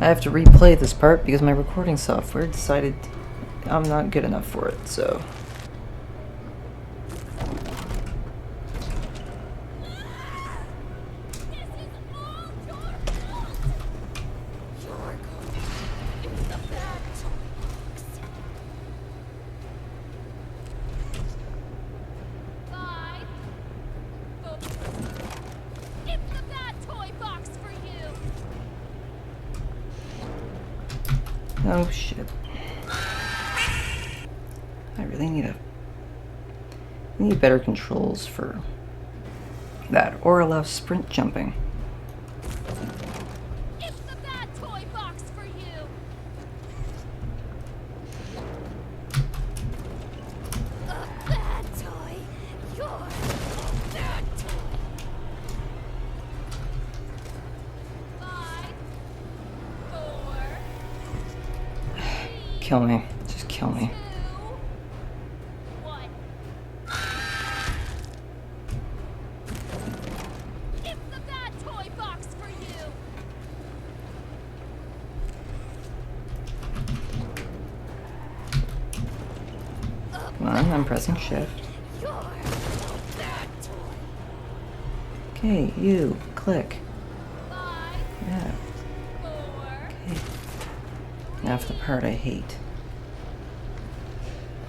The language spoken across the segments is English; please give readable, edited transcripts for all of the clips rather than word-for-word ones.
I have to replay this part because my recording software decided I'm not good enough for it, so... Oh shit. I really need better controls for that, or allow sprint jumping. It's the bad toy box for you. A bad toy. You're a bad toy. 5, 4, 3, Kill me. Just kill me. 2, 1. It's the bad toy box for you. Come on, I'm pressing shift. You're a bad toy. Okay, you. Click. 5, Yeah. 4, Okay. Now for the part I hate.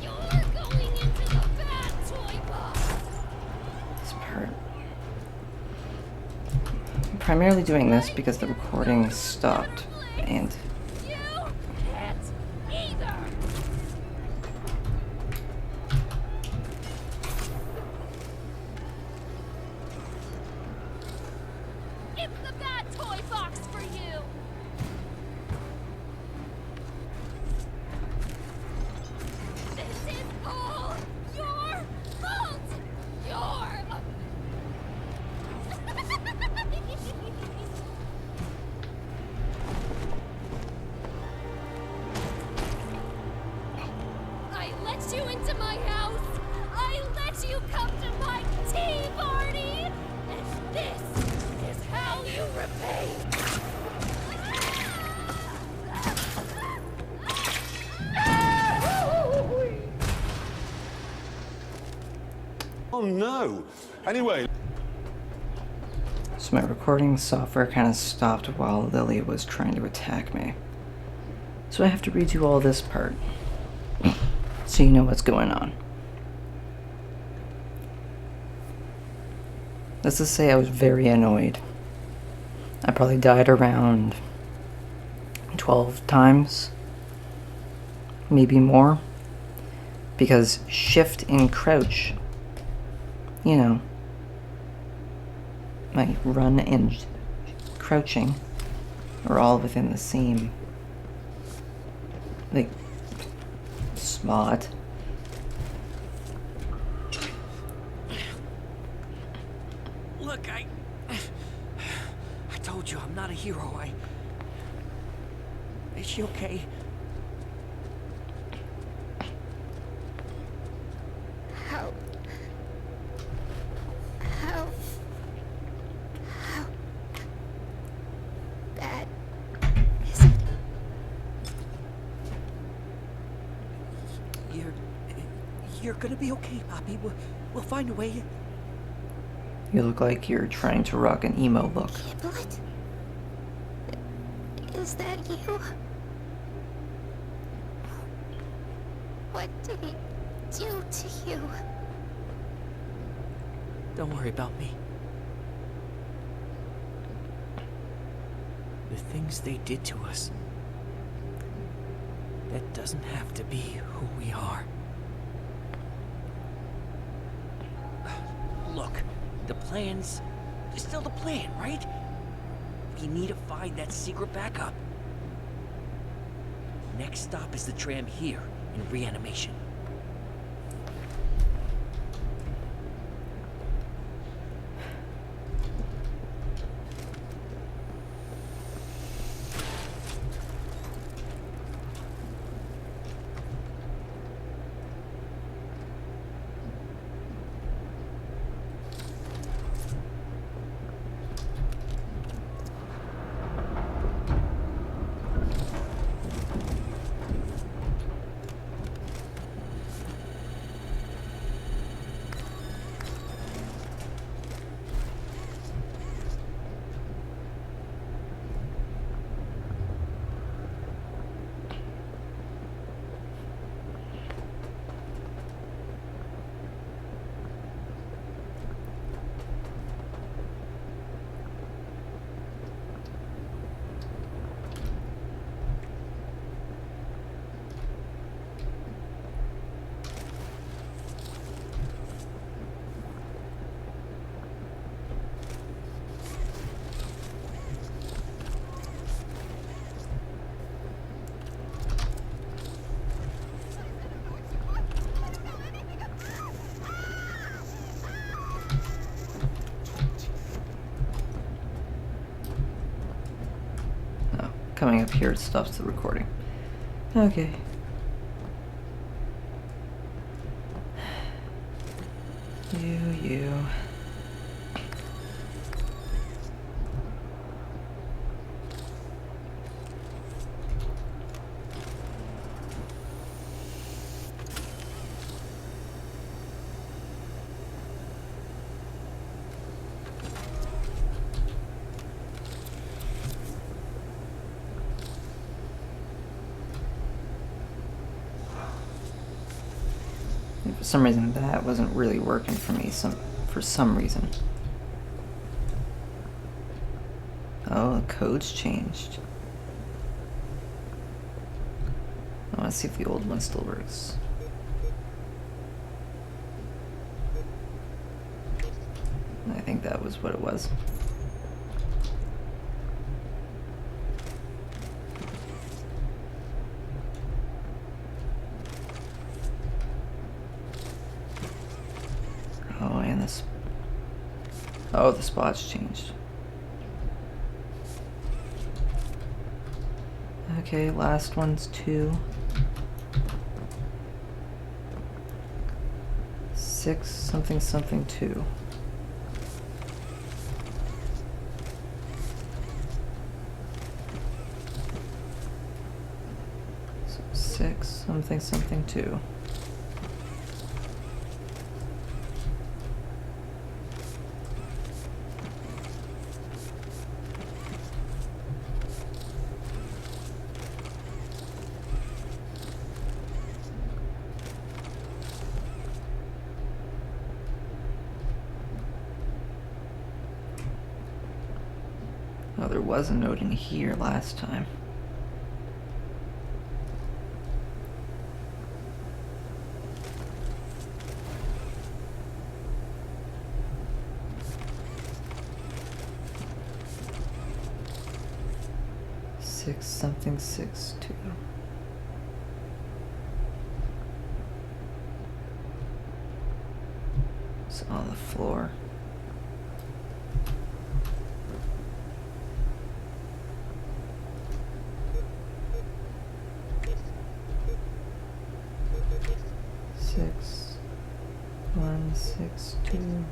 You're going into the bad toy box. This part. I'm primarily doing this because the recording stopped, and You can't either. It's the bad toy box for you. This is all your fault. You're I let you into my house. I let you come to my tea party. And this is how you repay. Oh no! Anyway. so my recording software kind of stopped while Lily was trying to attack me. So I have to redo all this part, so you know what's going on. Let's just say I was very annoyed. I probably died around 12 times, maybe more, because shift and crouch, you know, my run and crouching are all within the same, like, spot. Look, I told you I'm not a hero. Is she okay? How bad is it? You're gonna be okay, Poppy. We'll find a way. You look like you're trying to rock an emo look. Giblet? Is that you? What did he do to you? Don't worry about me. The things they did to us, that doesn't have to be who we are. Look, the plan's still the plan, right? We need to find that secret backup. Next stop is the tram here, in reanimation. coming up here, it stops the recording. Okay. You. For some reason, that wasn't really working for me. For some reason. Oh, the code's changed. I want to see if the old one still works. I think that was what it was. Oh, and this. Oh, the spot's changed. Okay, last one's 2. 6 something something 2. So 6 something something 2. Oh, there was a note in here last time. Six something 6 2. It's on the floor. Six 1 6 2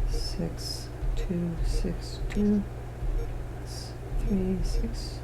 6 2 6 2 3 6.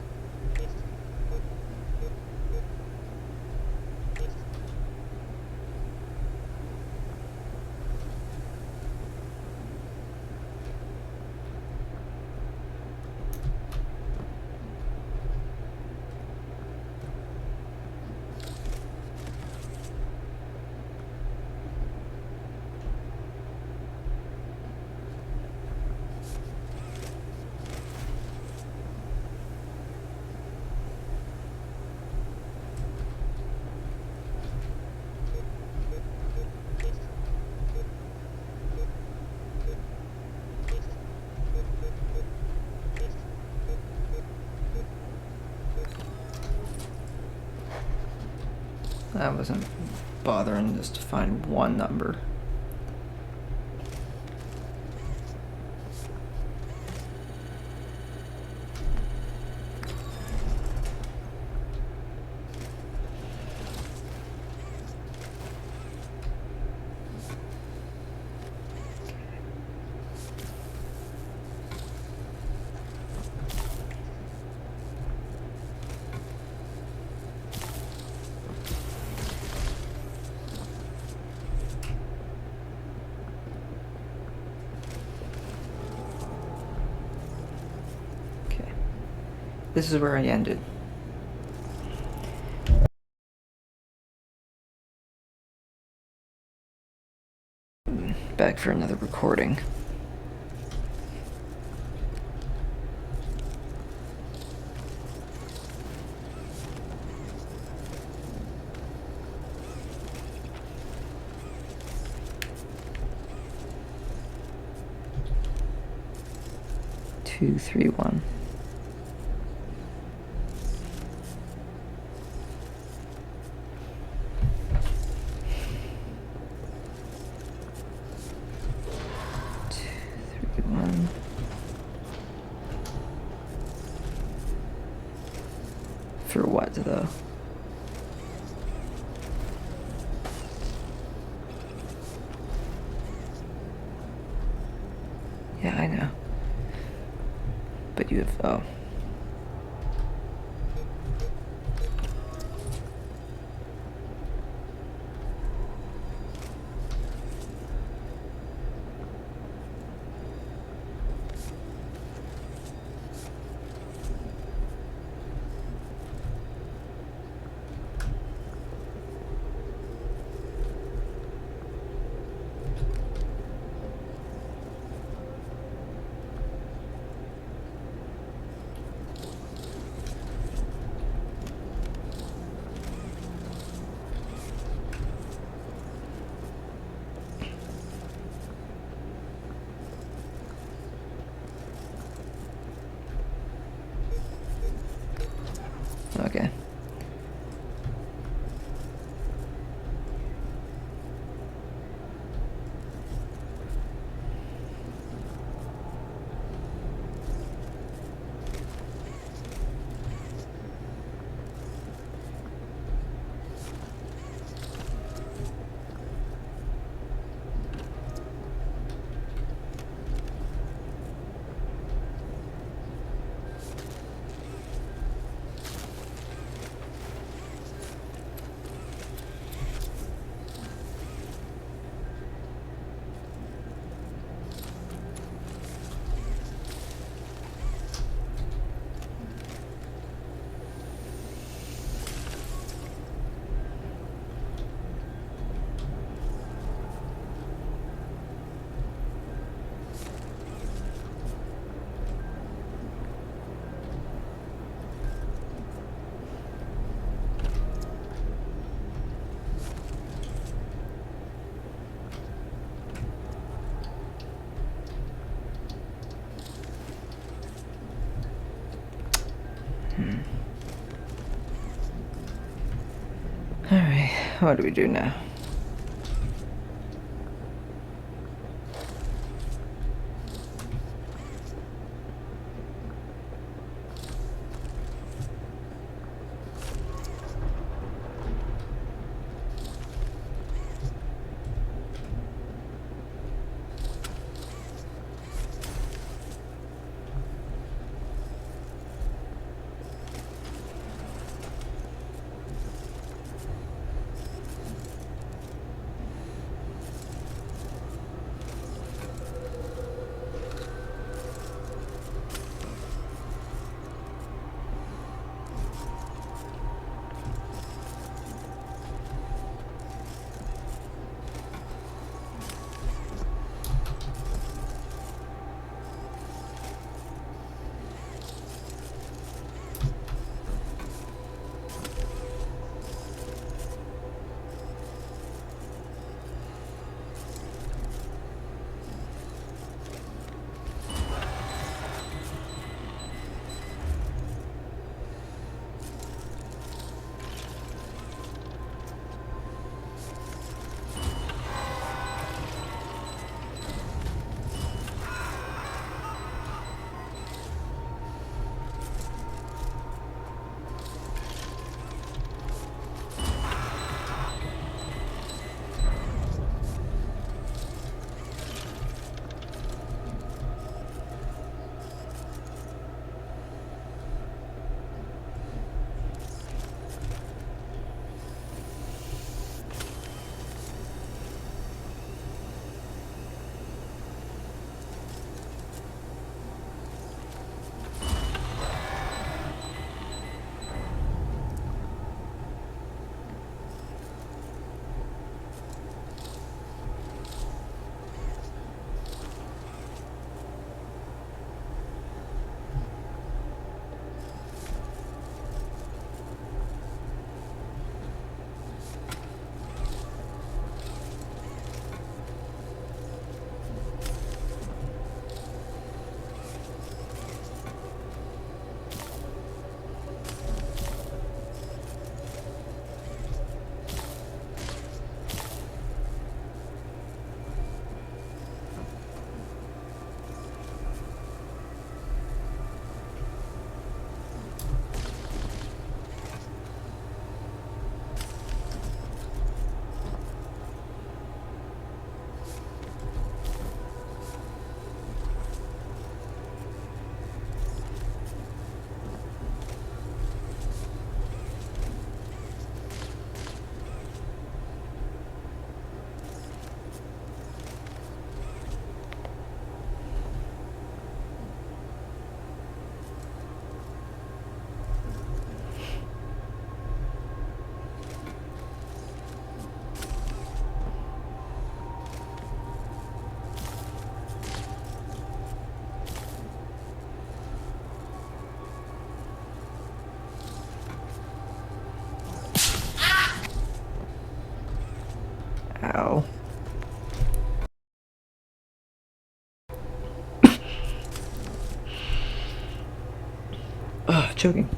I wasn't bothering just to find one number. This is where I ended. Back for another recording. Two, 3, 1. For what, though? Yeah, I know. But you have... Oh. Okay. Alright, what do we do now? Ugh, choking.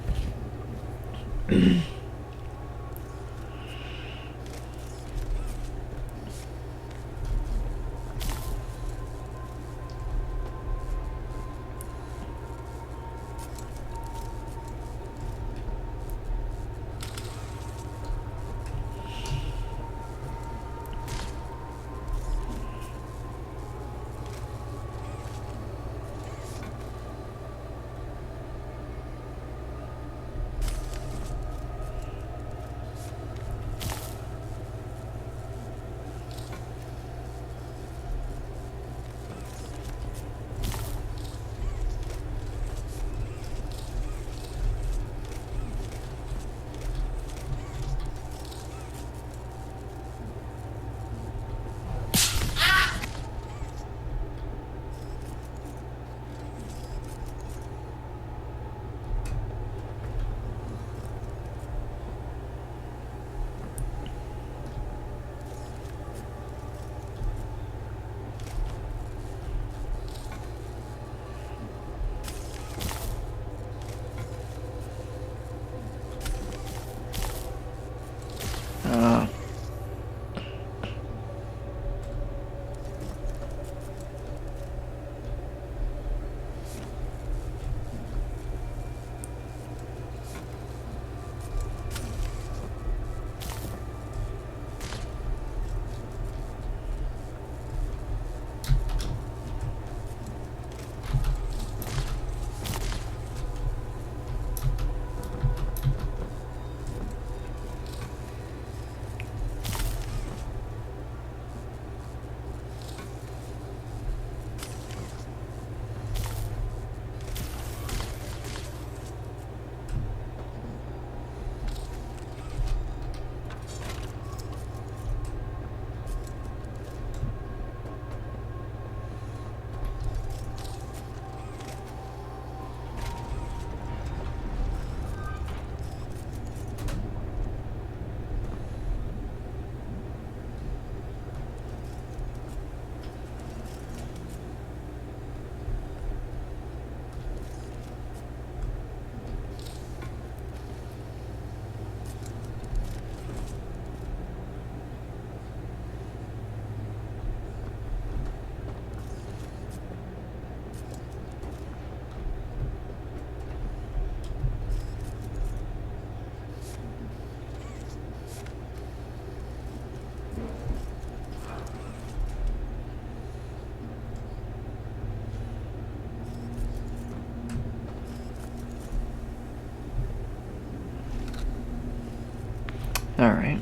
Alright.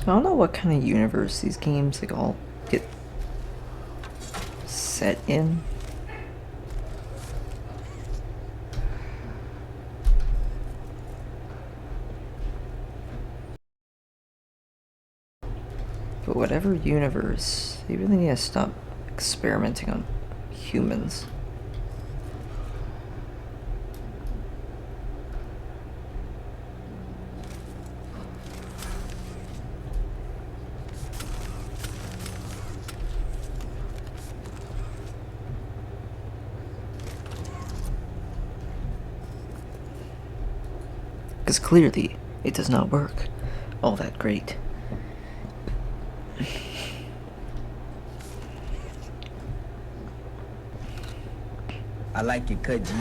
I don't know what kind of universe these games like all get set in. But whatever universe, they really need to stop experimenting on humans. Because clearly, it does not work all that great. I like your cut, G.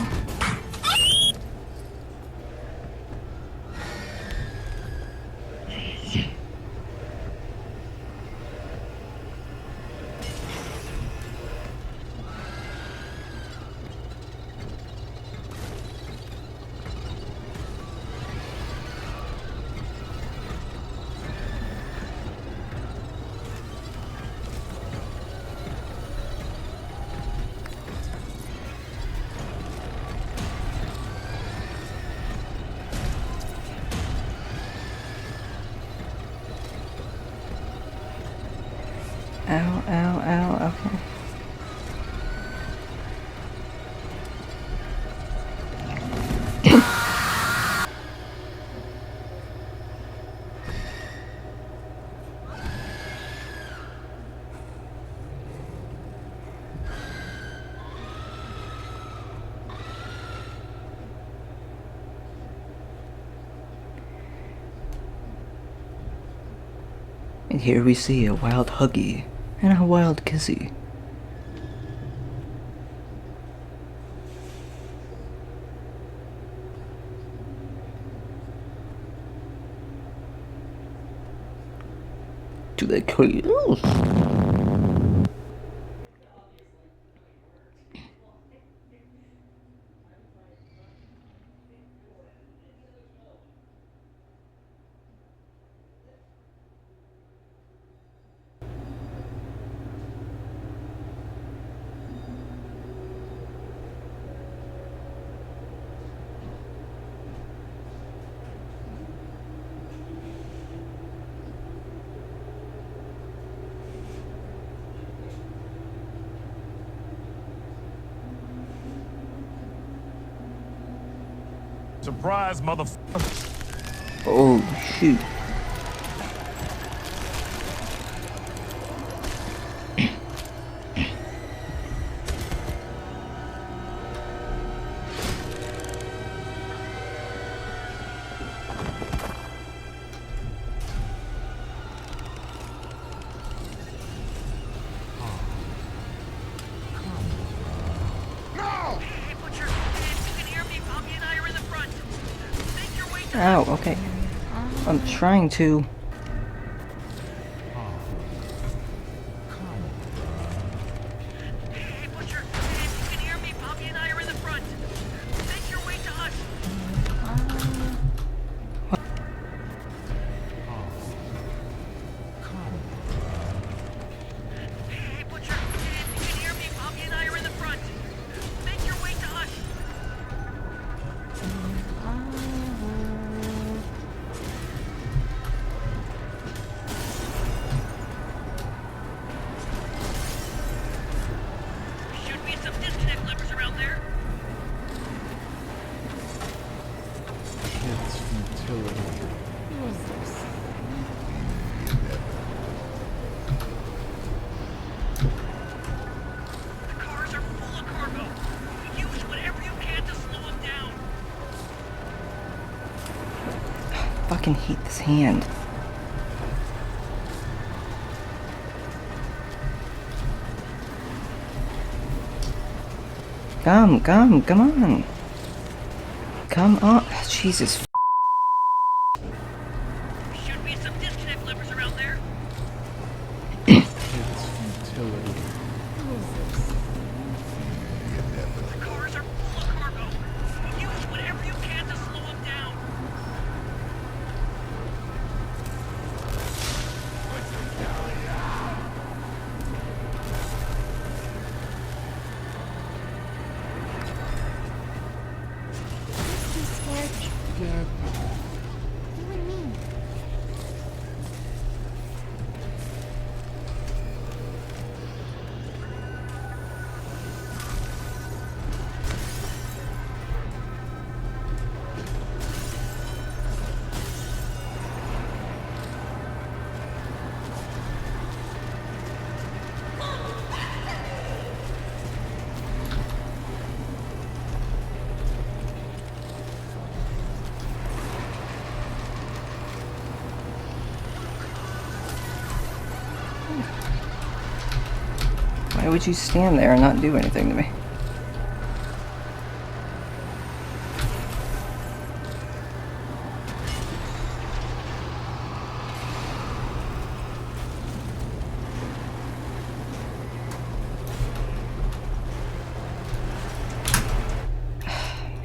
Okay. And here we see a wild Huggy and a wild Kissy. To the kills. Surprise, motherfucker. Oh, shoot. Ow, okay. I'm trying to. Hey, Butcher, if you can hear me, Bobby and I are in the front. Make your way to us. Hey, Butcher, if you can hear me, Bobby and I are in the front. Make your way to us. Should be some disconnect levers around there. It's futility. The cars are full of cargo. Use whatever you can to slow them down. Fucking hate this hand. Come on. Come on. Jesus. Should be some disconnect levers around there. It's futility. The cars are full of cargo. Use whatever you can to slow them down. Too scared. Good. You and me. Why would you stand there and not do anything to me?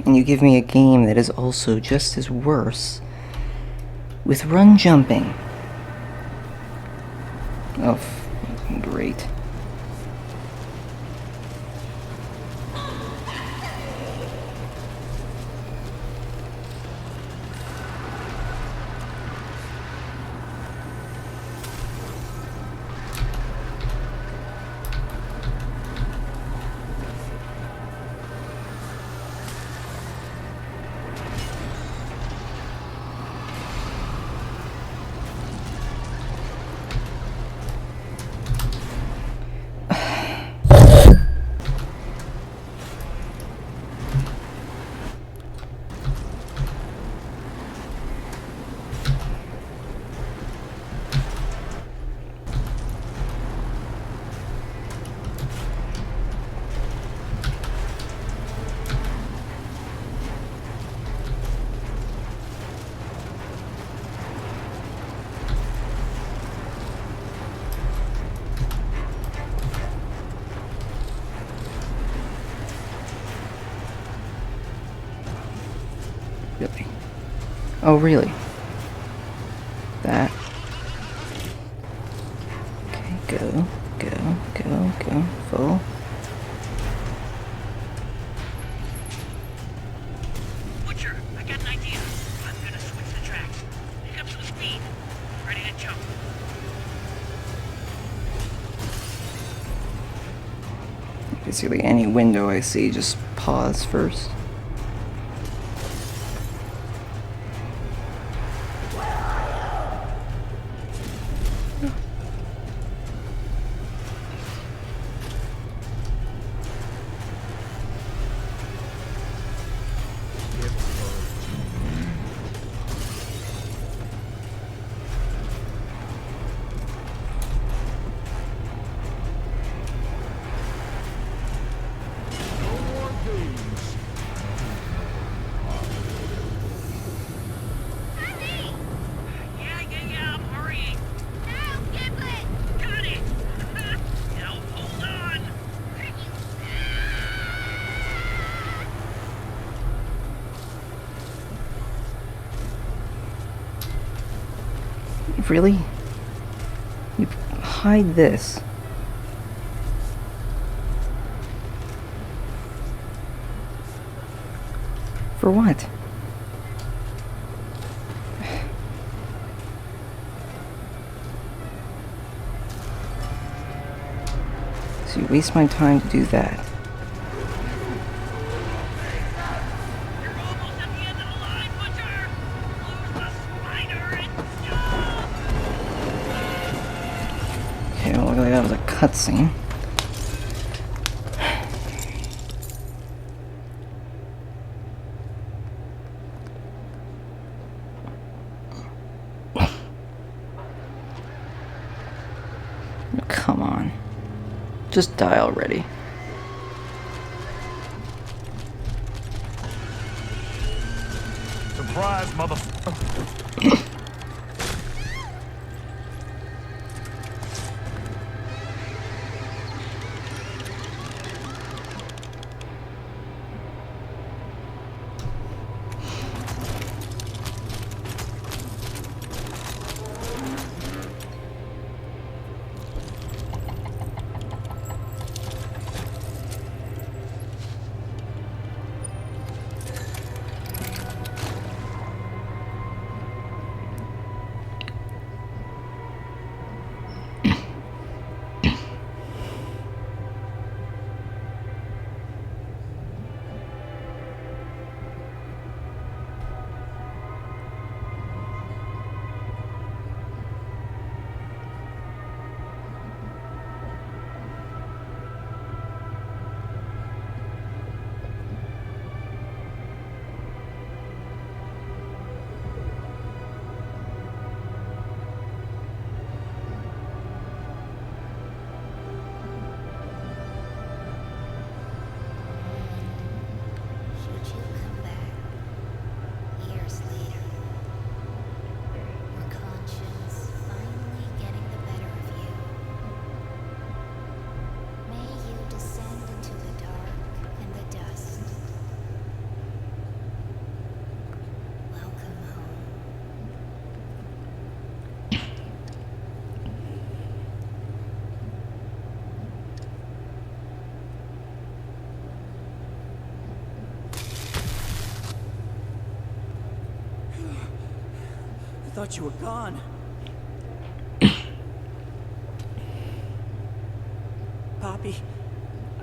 And you give me a game that is also just as worse with run jumping. Oh, great. Oh, really? That. Okay, go, go, go, go, full. Butcher, I got an idea. I'm gonna switch the tracks. Pick up some speed. Ready to jump. Basically, any window I see, just pause first. Yeah, I'm hurrying. Now, Giblet! Got it! Now hold on! Really? You hide this. For what? So you waste my time to do that. You're almost at the end of the line, Butcher! Lose the spider and jump! Okay, well, look like that was a cutscene. Come on. Just die already. Surprise, motherfucker. Should you come back years later, your conscience finally getting the better of you, may you descend into the dark and the dust. Welcome home. I thought you were gone. Poppy,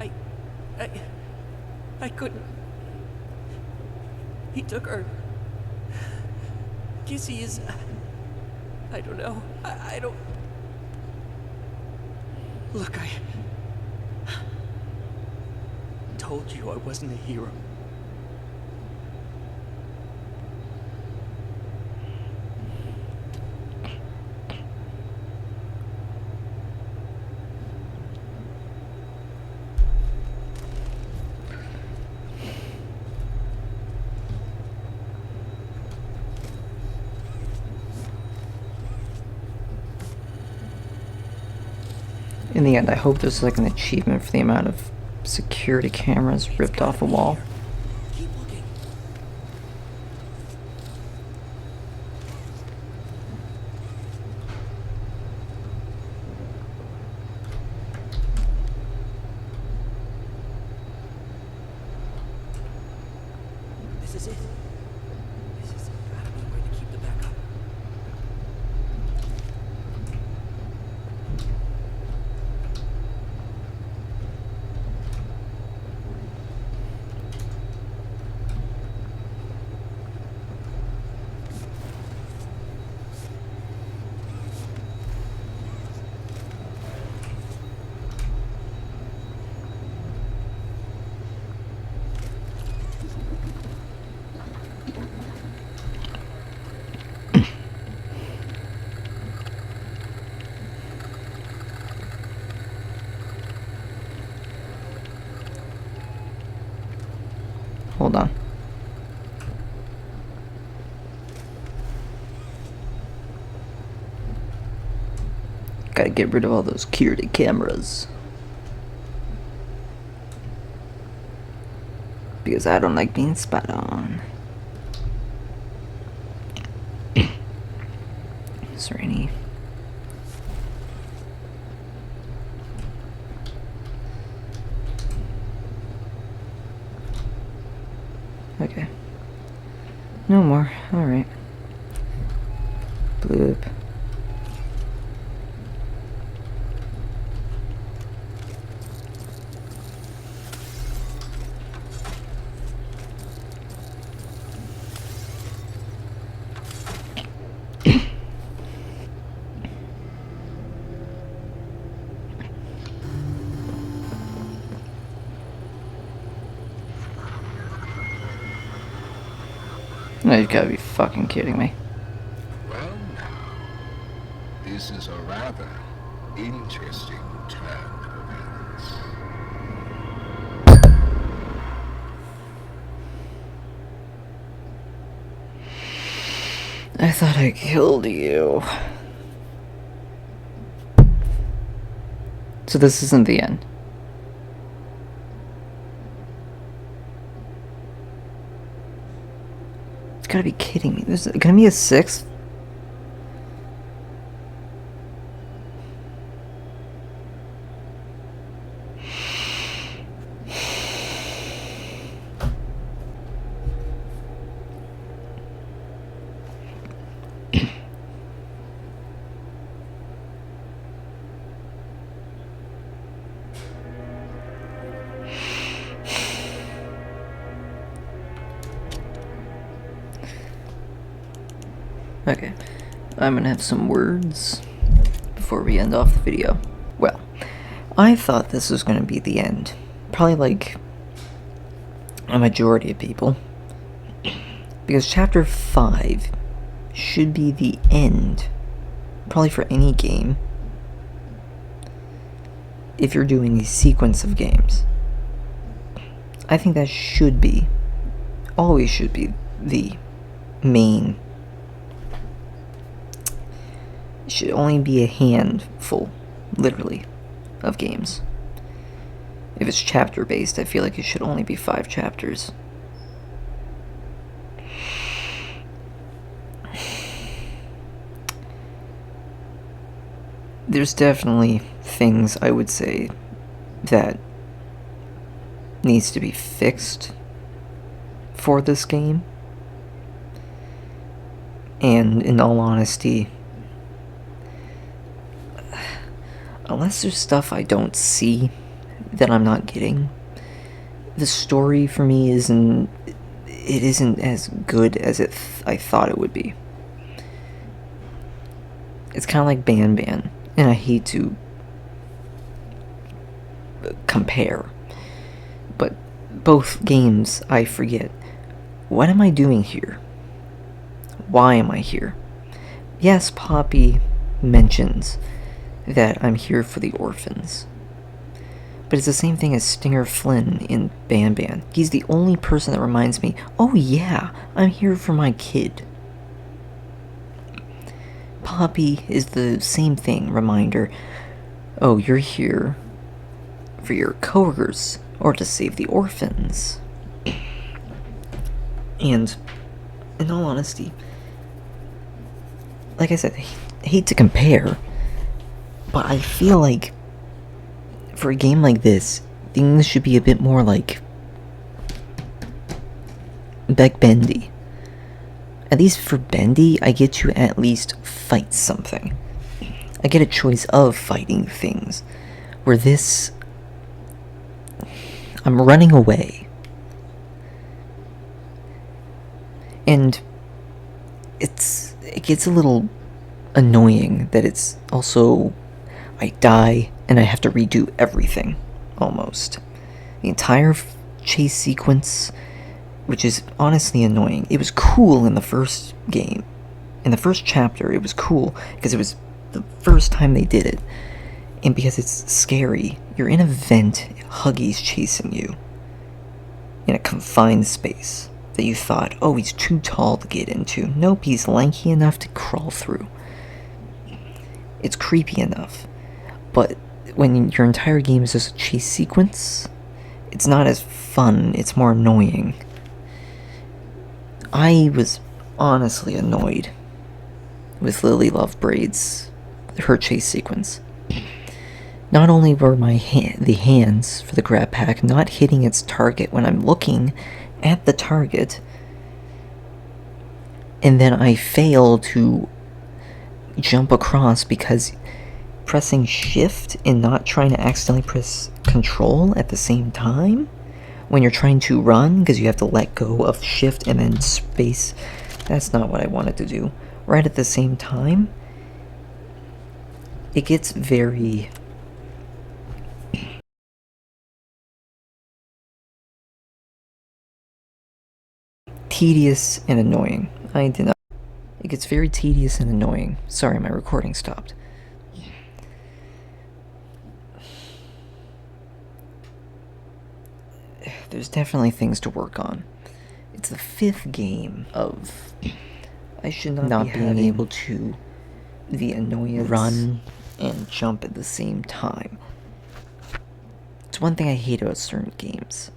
I couldn't. He took her. Kissy is. I don't know. I don't. Look, I told you I wasn't a hero. In the end, I hope there's like an achievement for the amount of security cameras ripped off a wall. Keep looking. is it. This has gotta be where they keep the backup. Hold on. Gotta get rid of all those security cameras. Because I don't like being spied on. Is there any... Okay. No more. Alright. Bloop. No, you've gotta be fucking kidding me. Well, now, this is a rather interesting turn of events. I thought I killed you. So this isn't the end. You gotta be kidding me. There's gonna be a 6th? Okay, I'm gonna have some words before we end off the video. Well, I thought this was gonna be the end. Probably like a majority of people. Because chapter 5 should be the end, probably for any game, if you're doing a sequence of games. I think that should be, always should be, the main. It should only be a handful, literally, of games. If it's chapter based, I feel like it should only be 5 chapters. There's definitely things I would say that needs to be fixed for this game. And in all honesty, unless there's stuff I don't see that I'm not getting, the story for me isn't as good as I thought it would be. It's kind of like Ban, and I hate to compare, but both games I forget, what am I doing here? Why am I here? Yes, Poppy mentions that I'm here for the orphans. But it's the same thing as Stinger Flynn in Ban. He's the only person that reminds me, oh yeah, I'm here for my kid. Poppy is the same thing, reminder, oh, you're here for your coworkers, or to save the orphans. And, in all honesty, like I said, I hate to compare, but I feel like for a game like this, things should be a bit more like like Bendy. At least for Bendy, I get to at least fight something. I get a choice of fighting things. Where this, I'm running away. And it gets a little annoying that it's also, I die and I have to redo everything, almost. The entire chase sequence, which is honestly annoying. It was cool in the first game. In the first chapter, it was cool because it was the first time they did it. And because it's scary, you're in a vent, Huggy's chasing you. In a confined space that you thought, oh, he's too tall to get into. Nope, he's lanky enough to crawl through. It's creepy enough. But when your entire game is just a chase sequence, it's not as fun, it's more annoying. I was honestly annoyed with Lily Lovebraid's, her chase sequence. Not only were the hands for the grab pack not hitting its target when I'm looking at the target, and then I fail to jump across because pressing shift and not trying to accidentally press control at the same time when you're trying to run, because you have to let go of shift and then space. That's not what I wanted to do. Right at the same time, it gets very tedious and annoying. It gets very tedious and annoying. Sorry, my recording stopped. There's definitely things to work on. It's the 5th game of I should not being able to the annoyance run and jump at the same time. It's one thing I hate about certain games.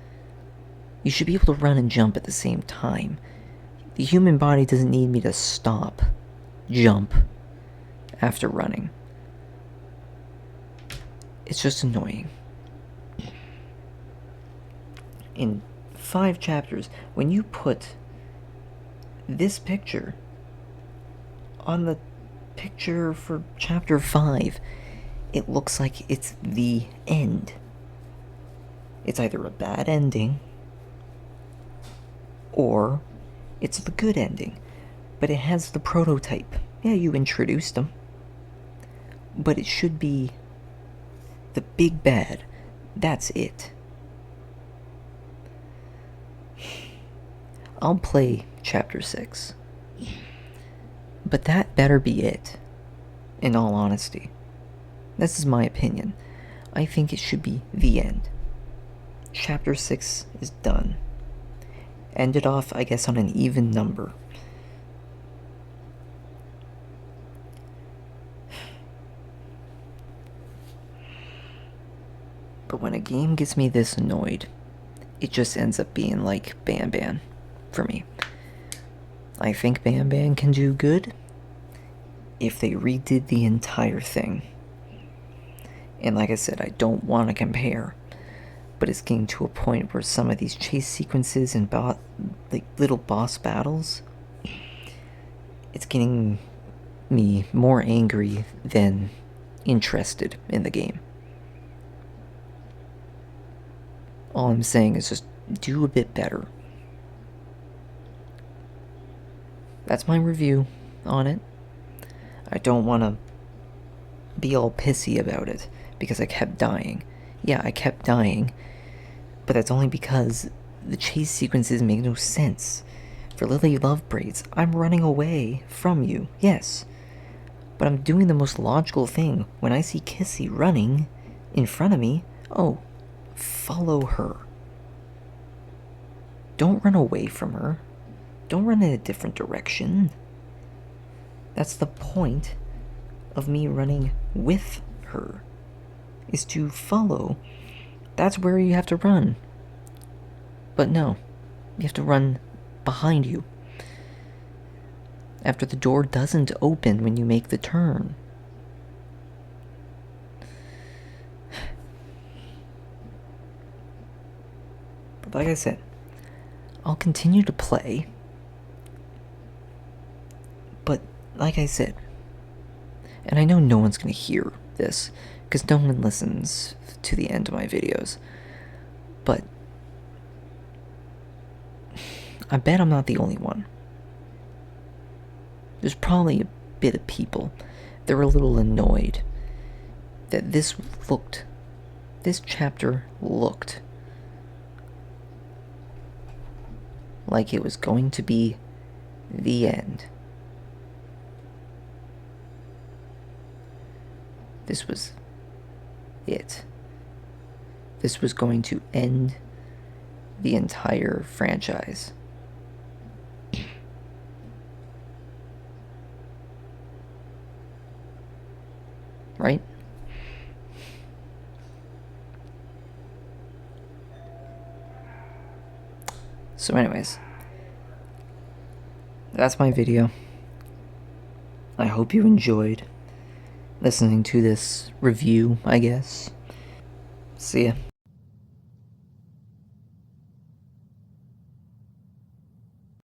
You should be able to run and jump at the same time. The human body doesn't need me to stop, jump, after running. It's just annoying. In 5 chapters, when you put this picture on the picture for chapter 5, it looks like it's the end. It's either a bad ending or it's the good ending, but it has the prototype. Yeah, you introduced them, but it should be the big bad. That's it. I'll play chapter 6, but that better be it, in all honesty. This is my opinion. I think it should be the end. Chapter 6 is done. Ended off, I guess, on an even number. But when a game gets me this annoyed, it just ends up being like Ban Ban for me. I think Ban Ban can do good if they redid the entire thing. And like I said, I don't want to compare, but it's getting to a point where some of these chase sequences and like little boss battles, it's getting me more angry than interested in the game. All I'm saying is just do a bit better. That's my review on it. I don't want to be all pissy about it because I kept dying. Yeah, I kept dying, but that's only because the chase sequences make no sense. For Lily Lovebraids, I'm running away from you, yes, but I'm doing the most logical thing. When I see Kissy running in front of me, oh, follow her. Don't run away from her. Don't run in a different direction. That's the point of me running with her, is to follow. That's where you have to run. But no, you have to run behind you after the door doesn't open when you make the turn. But like I said, I'll continue to play. But, like I said, and I know no one's gonna hear this, because no one listens to the end of my videos, but I bet I'm not the only one. There's probably a bit of people that were a little annoyed that this chapter looked like it was going to be the end. This was it. This was going to end the entire franchise. Right? So anyways, that's my video. I hope you enjoyed listening to this review, I guess. See ya.